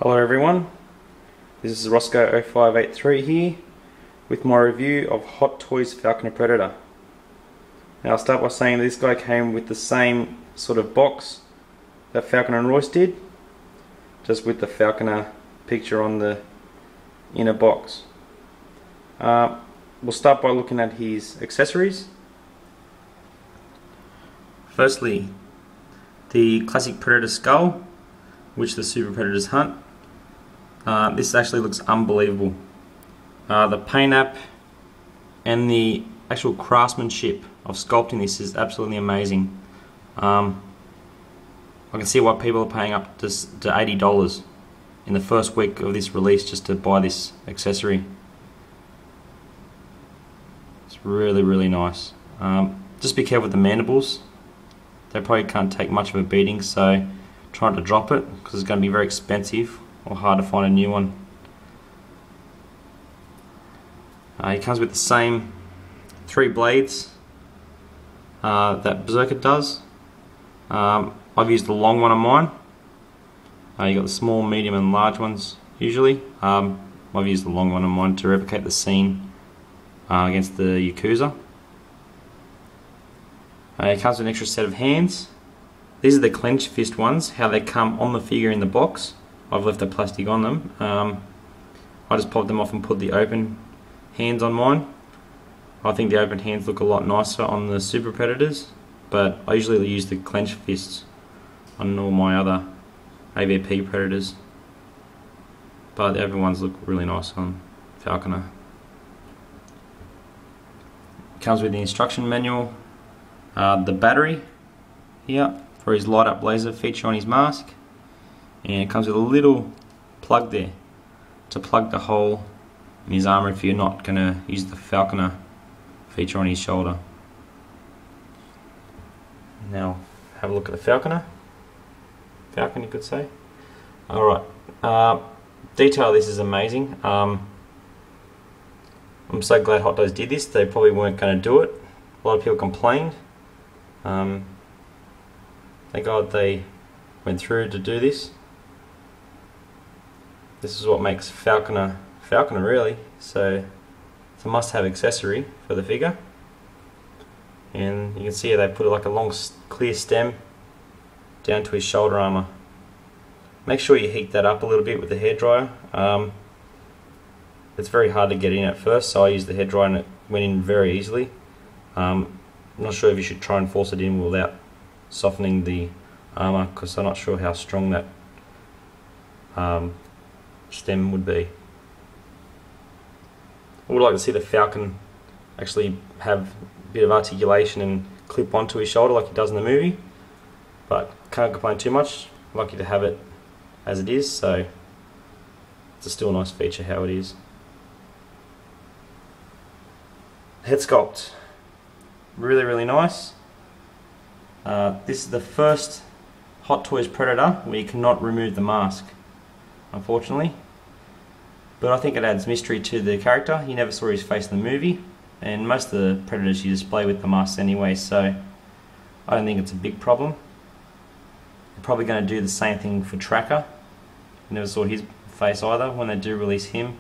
Hello everyone, this is Roscoe0583 here with my review of Hot Toys Falconer Predator. Now I'll start by saying this guy came with the same sort of box that Falconer and Royce did, just with the Falconer picture on the inner box. We'll start by looking at his accessories. Firstly, the classic Predator skull, which the Super Predators hunt. This actually looks unbelievable. The paint app and the actual craftsmanship of sculpting this is absolutely amazing. I can see why people are paying up to $80 in the first week of this release just to buy this accessory. It's really nice. Just be careful with the mandibles. They probably can't take much of a beating, so try not to drop it because it's going to be very expensive or hard to find a new one. It comes with the same 3 blades that Berserker does. I've used the long one on mine. You got the small, medium and large ones usually. I've used the long one on mine to replicate the scene against the Yakuza. It comes with an extra set of hands. These are the clenched fist ones, how they come on the figure in the box. I've left the plastic on them. I just popped them off and put the open hands on mine. I think the open hands look a lot nicer on the Super Predators, but I usually use the clenched fists on all my other AVP Predators. But the open ones look really nice on Falconer. It comes with the instruction manual, the battery here for his light up laser feature on his mask, and it comes with a little plug there to plug the hole in his armor if you're not going to use the Falconer feature on his shoulder. Now have a look at the Falconer. Falcon, you could say. Alright, detail of this is amazing. I'm so glad Hot Toys did this. They probably weren't going to do it. A lot of people complained. Thank God they went through to do this. This is what makes Falconer Falconer really. So it's a must-have accessory for the figure. And you can see they put like a long clear stem down to his shoulder armor. Make sure you heat that up a little bit with the hairdryer. It's very hard to get in at first, so I used the hairdryer and it went in very easily. I'm not sure if you should try and force it in without softening the armor, because I'm not sure how strong that stem would be. I would like to see the Falcon actually have a bit of articulation and clip onto his shoulder like he does in the movie, but can't complain too much. I'm lucky to have it as it is, so it's still a nice feature how it is. Head sculpt, really nice. This is the first Hot Toys Predator where you cannot remove the mask, unfortunately. But I think it adds mystery to the character. You never saw his face in the movie, and most of the Predators you display with the masks anyway, so I don't think it's a big problem. They're probably going to do the same thing for Tracker. You never saw his face either. When they do release him,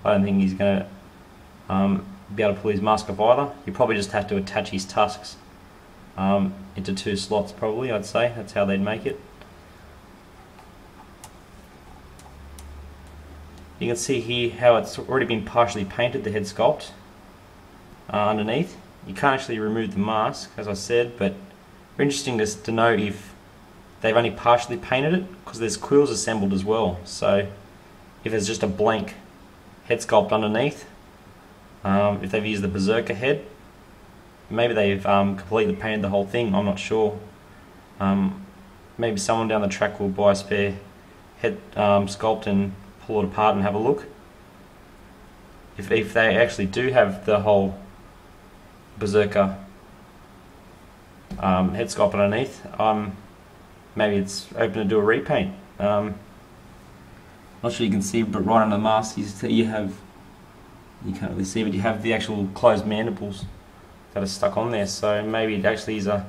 I don't think he's going to be able to pull his mask off either. You probably just have to attach his tusks into 2 slots probably, I'd say. That's how they'd make it. You can see here how it's already been partially painted, the head sculpt underneath. You can't actually remove the mask, as I said, but very interesting to know if they've only partially painted it, because there's quills assembled as well. So if it's just a blank head sculpt underneath, if they've used the Berserker head, maybe they've completely painted the whole thing, I'm not sure. Maybe someone down the track will buy a spare head sculpt and pull it apart and have a look. If they actually do have the whole Berserker head sculpt underneath, maybe it's open to do a repaint. Not sure you can see, but right under the mask you can't really see, but you have the actual closed mandibles that are stuck on there, so maybe it actually is a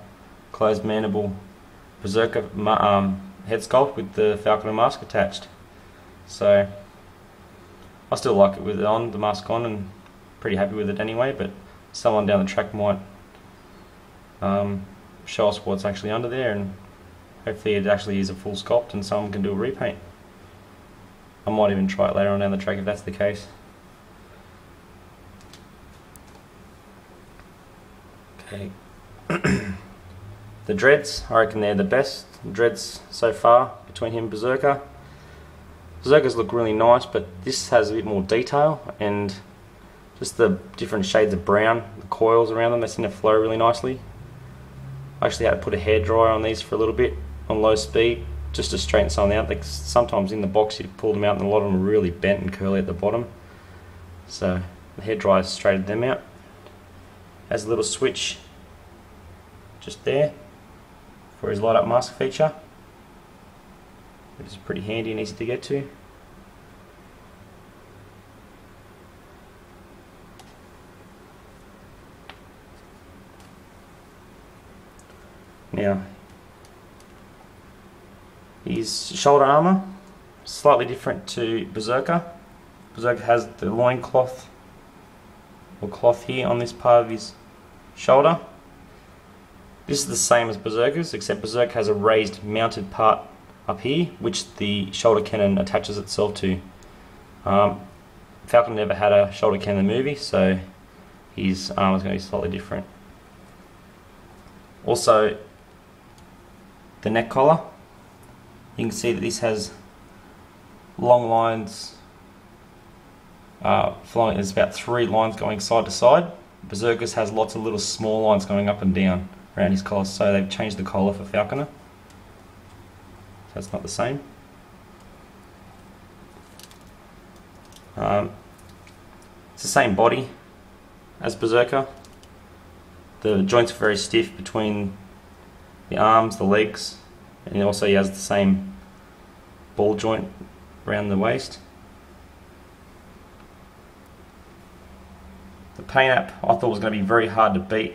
closed mandible Berserker head sculpt with the Falconer mask attached. So I still like it with it on, the mask on, and pretty happy with it anyway, but someone down the track might show us what's actually under there, and hopefully it actually is a full sculpt and someone can do a repaint. I might even try it later on down the track if that's the case. Okay. The dreads, I reckon they're the best dreads so far between him and Berserker. Berserkers look really nice, but this has a bit more detail, and just the different shades of brown, the coils around them, they seem to flow really nicely. I actually had to put a hairdryer on these for a little bit on low speed just to straighten some out. Like sometimes in the box you pull them out and a lot of them are really bent and curly at the bottom. So the hairdryer straightened them out. Has a little switch just there for his light up mask feature, which is pretty handy and easy to get to. Now, his shoulder armour, slightly different to Berserker. Berserker has the loincloth or cloth here on this part of his shoulder. This is the same as Berserker's, except Berserker has a raised mounted part up here, which the shoulder cannon attaches itself to. Falcon never had a shoulder cannon in the movie, so his armour is going to be slightly different. Also, the neck collar, you can see that this has long lines flowing. There's about 3 lines going side to side. Berserker's has lots of little small lines going up and down around his collar, so they've changed the collar for Falconer, so it's not the same. It's the same body as Berserker. The joints are very stiff between the arms, the legs, and also he has the same ball joint around the waist. The paint app I thought was going to be very hard to beat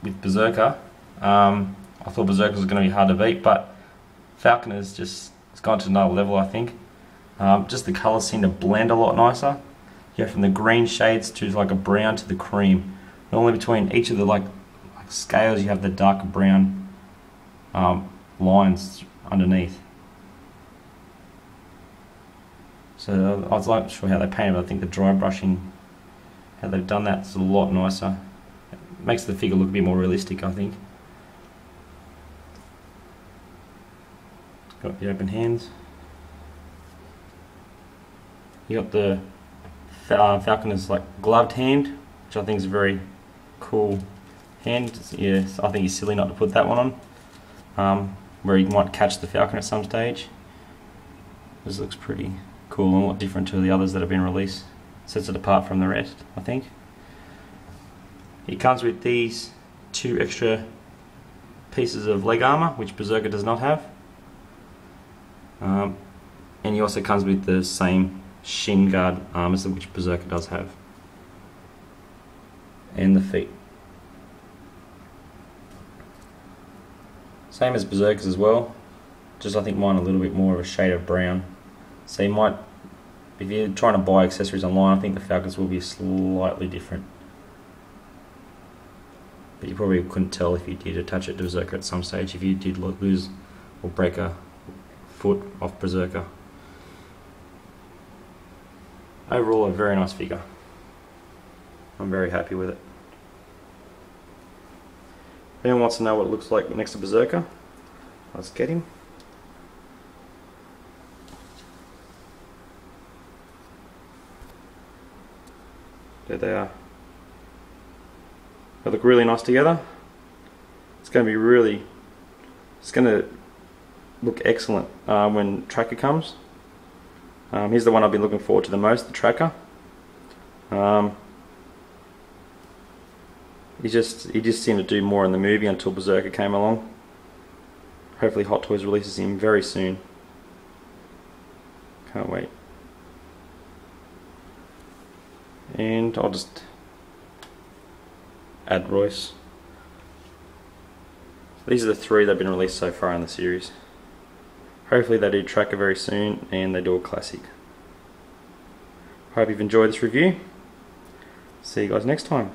with Berserker. I thought Berserker was going to be hard to beat, but Falconer's just it's gone to another level, I think. Just the colours seem to blend a lot nicer. You go from the green shades to like a brown to the cream. Normally between each of the like scales you have the darker brown lines underneath. So I was not sure how they painted, but I think the dry brushing, how they've done that, is a lot nicer. It makes the figure look a bit more realistic, I think. Got the open hands. You got the Falconer's like gloved hand, which I think is a very cool hand. Yeah, I think it's silly not to put that one on, where you might catch the Falcon at some stage. This looks pretty cool and a lot different to the others that have been released. Sets it apart from the rest, I think. It comes with these 2 extra pieces of leg armour, which Berserker does not have. And he also comes with the same shin guard armours which Berserker does have. And the feet. Same as Berserker's as well, just I think mine a little bit more of a shade of brown. So you might, if you're trying to buy accessories online, I think the Falcons will be slightly different. But you probably couldn't tell if you did attach it to Berserker at some stage, if you did lose or break a foot off Berserker. Overall, a very nice figure. I'm very happy with it. If anyone wants to know what it looks like next to Berserker, let's get him. There they are. They look really nice together. It's going to look excellent when Tracker comes. Here's the one I've been looking forward to the most, the Tracker. He just seemed to do more in the movie until Berserker came along. Hopefully Hot Toys releases him very soon. Can't wait. And I'll just add Royce. These are the 3 that have been released so far in the series. Hopefully they do Tracker very soon and they do a classic. Hope you've enjoyed this review. See you guys next time.